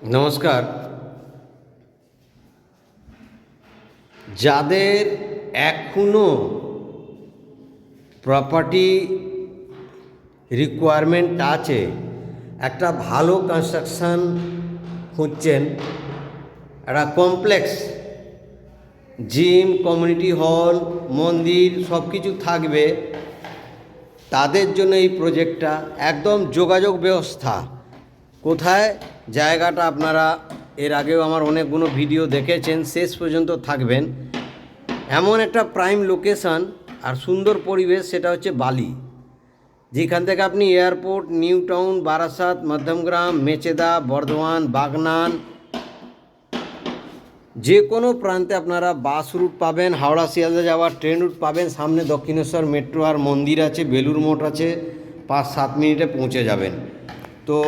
নমস্কার। যাদের এখনো প্রপার্টি রিকোয়ারমেন্ট আছে, একটা ভালো কনস্ট্রাকশান খুঁজছেন, একটা কমপ্লেক্স জিম, কমিউনিটি হল, মন্দির সব কিছু থাকবে, তাদের জন্য এই প্রজেক্টটা একদম যোগাযোগ ব্যবস্থা। কোথায় জায়গাটা আপনারা এর আগেও আমার অনেকগুলো ভিডিও দেখেছেন, শেষ পর্যন্ত থাকবেন। এমন একটা প্রাইম লোকেশান আর সুন্দর পরিবেশ, সেটা হচ্ছে বালি, যেখান থেকে আপনি airport, new town, Barasat, Madhyamgram, Mecheda, Bardhaman, Bagnan, যে কোনো প্রান্তে আপনারা বাস রুট পাবেন, হাওড়া শিয়ালদা যাওয়ার ট্রেন রুট পাবেন। সামনে দক্ষিণেশ্বর মেট্রো আর মন্দির আছে, বেলুর মঠ আছে, 5-7 মিনিটে পৌঁছে যাবেন। তো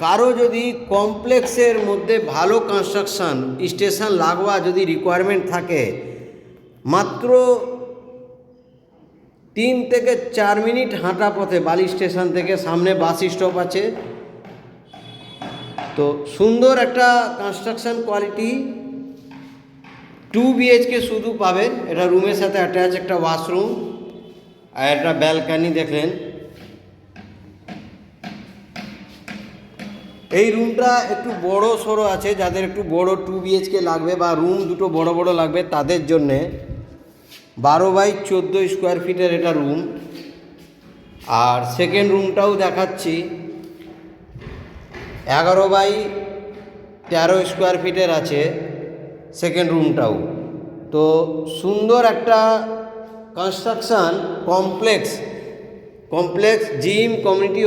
কারো যদি কমপ্লেক্সের মধ্যে ভালো কনস্ট্রাকশান, স্টেশন লাগোয়া যদি রিকোয়ারমেন্ট থাকে, মাত্র 3 থেকে 4 মিনিট হাঁটা পথে বালি স্টেশন থেকে সামনে বাস স্টপ আছে। তো সুন্দর একটা কনস্ট্রাকশান কোয়ালিটি, 2 BHK শুধু পাবেন। এটা রুমের সাথে অ্যাটাচ একটা ওয়াশরুম আর একটা ব্যালকানি দেখলেন। এই রুমটা একটু বড় সড়ো আছে, যাদের একটু বড় 2 BHK লাগবে বা রুম দুটো বড় বড় লাগবে, তাদের জন্যে 12x14 স্কোয়ার ফিটের এটা রুম। আর সেকেন্ড রুমটাও দেখাচ্ছি, 11x13 স্কোয়ার ফিটের আছে সেকেন্ড রুমটাও। তো সুন্দর একটা construction complex gym, community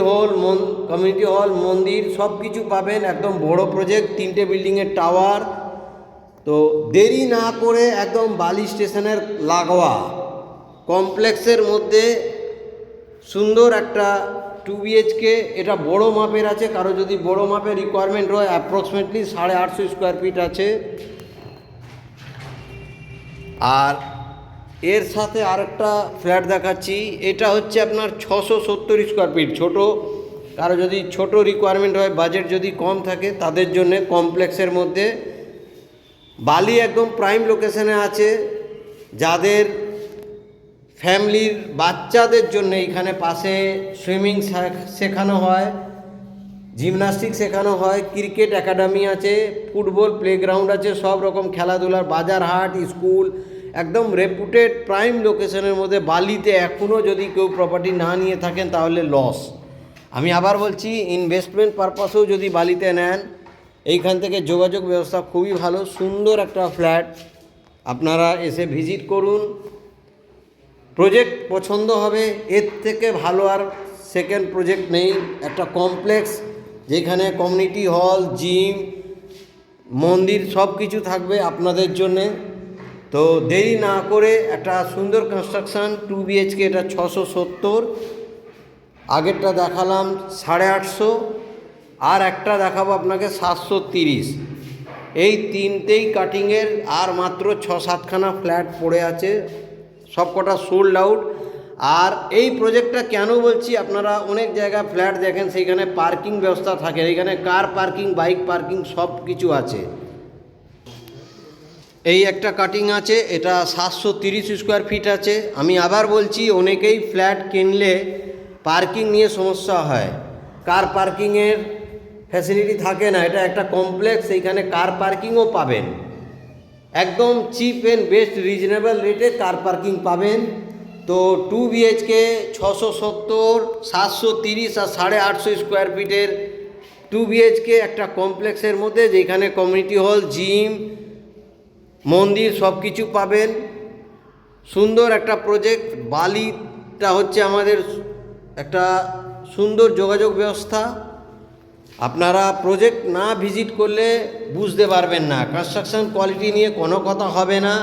hall, মন্দির সব কিছু পাবেন। একদম বড় প্রজেক্ট, 3টে বিল্ডিংয়ের টাওয়ার। তো দেরি না করে একদম বালি স্টেশনের লাগোয়া কমপ্লেক্সের মধ্যে সুন্দর একটা 2 BHK, এটা বড় মাপের আছে। কারো যদি বড় মাপের রিকোয়ারমেন্ট হয়, অ্যাপ্রক্সিমেটলি 850 স্কোয়ার ফিট আছে। আর এর সাথে আরেকটা ফ্ল্যাট দেখাচ্ছি, এটা হচ্ছে আপনার 670 স্কোয়ার ফিট। কারো যদি ছোট রিকোয়ারমেন্ট হয়, বাজেট যদি কম থাকে, তাদের জন্য কমপ্লেক্সের মধ্যে বালি একদম প্রাইম লোকেশনে আছে। যাদের ফ্যামিলির বাচ্চাদের জন্য এখানে পাশে সুইমিং শেখানো হয়, জিমনাস্টিক শেখানো হয়, ক্রিকেট একাডেমি আছে, ফুটবল প্লেগ্রাউন্ড আছে, সব রকম খেলাধুলার বাজার হাট, স্কুল, একদম রেপুটেড প্রাইম লোকেশনের মধ্যে। বালিতে এখনও যদি কেউ প্রপার্টি না নিয়ে থাকেন তাহলে লস। আমি আবার বলছি, ইনভেস্টমেন্ট পারপাসেও যদি বালিতে নেন, এইখান থেকে যোগাযোগ ব্যবস্থা খুবই ভালো। সুন্দর একটা ফ্ল্যাট, আপনারা এসে ভিজিট করুন, প্রজেক্ট পছন্দ হবে। এর থেকে ভালো আর সেকেন্ড প্রজেক্ট নেই। একটা কমপ্লেক্স যেখানে কমিউনিটি হল, জিম, মন্দির সব কিছু থাকবে আপনাদের জন্যে। তো দেরি না করে একটা সুন্দর কনস্ট্রাকশান 2 BHK, এটা 670, আগেরটা দেখালাম 850, আর একটা দেখাবো আপনাকে 730। এই তিনটেই কাটিংয়ের, আর মাত্র 6-7খানা ফ্ল্যাট পড়ে আছে, সব কটা সোল্ড আউট। আর এই প্রজেক্টটা কেন বলছি, আপনারা অনেক জায়গায় ফ্ল্যাট দেখেন, সেইখানে পার্কিং ব্যবস্থা থাকে, এইখানে কার পার্কিং, বাইক পার্কিং সব কিছু আছে। এই একটা কাটিং আছে, এটা 730 স্কোয়ার ফিট আছে। আমি আবার বলছি, অনেকেই ফ্ল্যাট কিনলে পার্কিং নিয়ে সমস্যা হয়, কার পার্কিংয়ের ফ্যাসিলিটি থাকে না। এটা একটা কমপ্লেক্স, এইখানে কার পার্কিংও পাবেন, একদম চিপ অ্যান্ড বেস্ট রিজনেবল রেটে কার পার্কিং পাবেন। তো 2 BHK 670, 730 আর 850 স্কোয়ার ফিটের 2 BHK একটা কমপ্লেক্সের মধ্যে, যেখানে কমিউনিটি হল, জিম, মন্দির সব কিছু পাবেন। সুন্দর একটা প্রজেক্ট। বালিটা হচ্ছে আমাদের একটা সুন্দর যোগাযোগ ব্যবস্থা। আপনারা প্রজেক্ট না ভিজিট করলে বুঝতে পারবেন না, কনস্ট্রাকশন কোয়ালিটি নিয়ে কোনো কথা হবে না।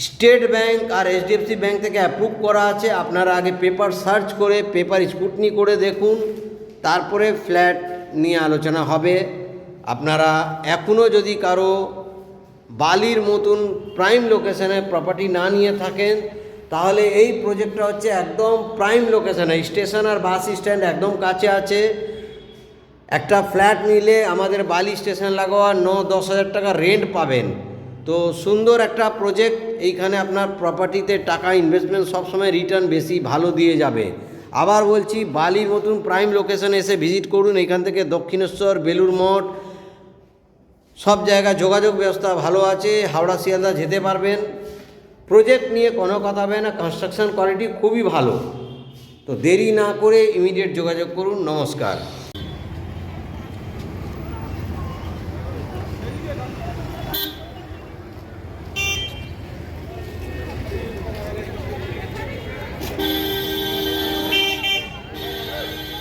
স্টেট ব্যাংক আর HDFC ব্যাংক থেকে অ্যাপ্রুভ করা আছে। আপনারা আগে পেপার সার্চ করে, পেপার স্ক্রুটনি করে দেখুন, তারপরে ফ্ল্যাট নিয়ে আলোচনা হবে। আপনারা এখনও যদি কারো বালির মতন প্রাইম লোকেশনে প্রপার্টি না নিয়ে থাকেন, তাহলে এই প্রজেক্টটা হচ্ছে একদম প্রাইম লোকেশনে, স্টেশন আর বাস স্ট্যান্ড একদম কাছে আছে। একটা ফ্ল্যাট নিলে আমাদের বালি স্টেশন লাগোয়া 9-10 হাজার টাকা রেন্ট পাবেন। তো সুন্দর একটা প্রজেক্ট, এইখানে আপনার প্রপার্টিতে টাকা ইনভেস্টমেন্ট সবসময় রিটার্ন বেশি ভালো দিয়ে যাবে। আবার বলছি, বালির মতন প্রাইম লোকেশনে এসে ভিজিট করুন। এখান থেকে দক্ষিণেশ্বর, বেলুড় মঠ সব জায়গায় যোগাযোগ ব্যবস্থা ভালো আছে, হাওড়া শিয়ালদা যেতে পারবেন। প্রজেক্ট নিয়ে কোনো কথা হবে না, কনস্ট্রাকশন কোয়ালিটি খুবই ভালো। তো দেরি না করে ইমিডিয়েট যোগাযোগ করুন। নমস্কার।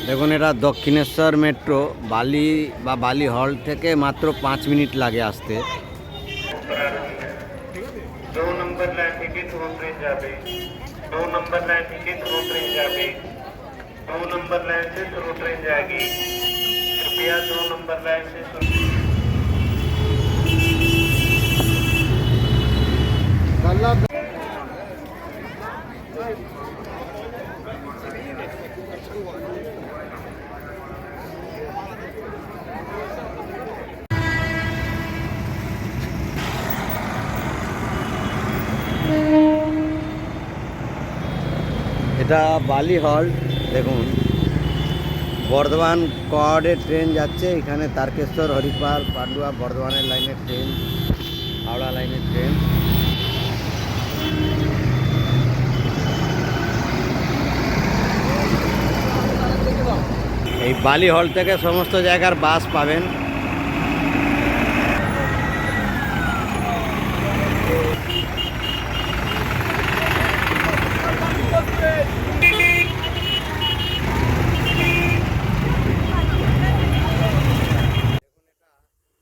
দেখুন, এটা দক্ষিণেশ্বর মেট্রো, বালি বা বালি হল থেকে মাত্র 5 মিনিট লাগে আসতে। 2 नंबर लाइन থেকে थ्रू ट्रेन যাবে, 2 नंबर लाइन থেকে थ्रू ट्रेन যাবে, 2 नंबर लाइन से थ्रू ट्रेन जाएगी। कृपया 2 नंबर लाइन से এটা বালি হল। দেখুন, বর্ধমান কোয়ার্ডের ট্রেন যাচ্ছে, এখানে তারকেশ্বর, হরিপাল, পান্ডুয়া, বর্ধমানের লাইনের ট্রেন, হাওড়া লাইনের ট্রেন। এই বালি হল থেকে সমস্ত জায়গার বাস পাবেন।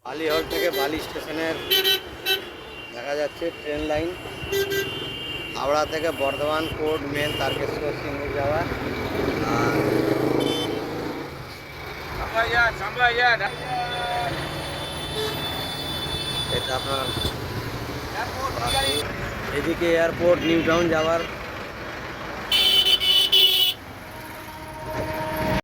বালি হল থেকে বালি স্টেশনের দেখা যাচ্ছে ট্রেন লাইন, হাওড়া থেকে বর্ধমান কোর্ট, মেন তারকেশ্বর, সিঙ্গুর যাওয়া। এটা আপনার এদিকে এয়ারপোর্ট, নিউ টাউন যাওয়ার